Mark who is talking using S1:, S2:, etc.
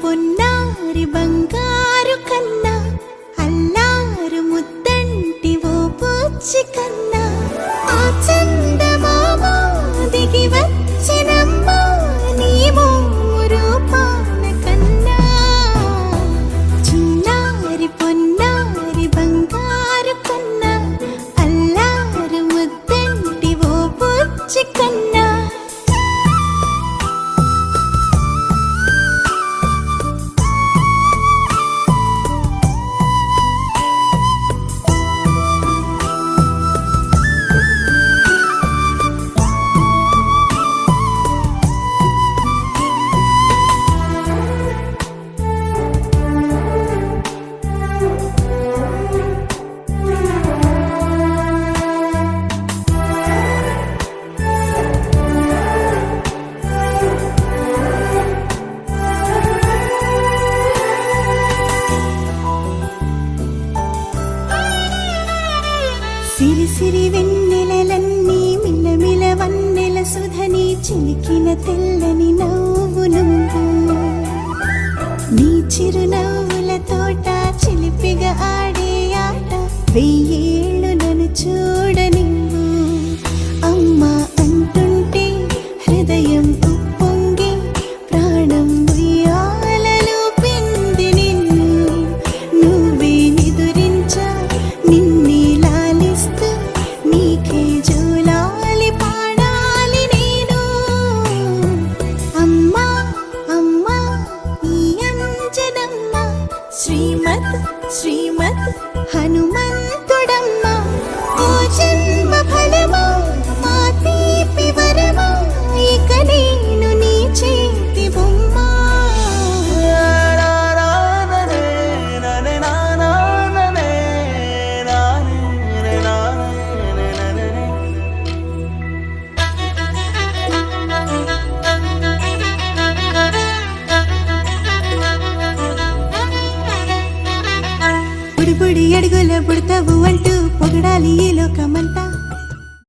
S1: పొన్నారి బంగారు కన్నా అల్లారు ముద్దంటి ఓ పూచి కన్నా ఆ చందమామ దిగి వచ్చినమ్మా నీ రూపాన కన్నా చిన్నారి పొన్నారి బంగారు కన్నా అల్లారు ముద్దంటి ఓ పూచి కన్నా సిరి సిరి వెన్నెలలన్నీ మిలమిల వన్నెల సుధని చిలికిన తెల్లని నవ్వు నువ్వు నీ చిరునవ్వుల తోట చిలిపిగా ఆడే ఆట వెయ్యేళ్ళు నన్ను చూడనివ్వు అమ్మా అంటుంటే హృదయం ఉప్పొంగి ప్రాణం ఉయ్యాలలో పిండి నిన్ను నువ్వే నిదురించా నిన్నే నీకే జోలాలి పాడాలి నేను అమ్మా అమ్మా ఈ అంజనమ్మ శ్రీమత్ శ్రీమత్ హనుమంతుడమ్మ ఓ జన్మ ఫలమా మా తీపి వరమా ఇక నేను నీ చేతి బొమ్మ బుడి బుడి అడుగుల పుడతావు అంటూ పొగడాలి ఈ లోకమంతా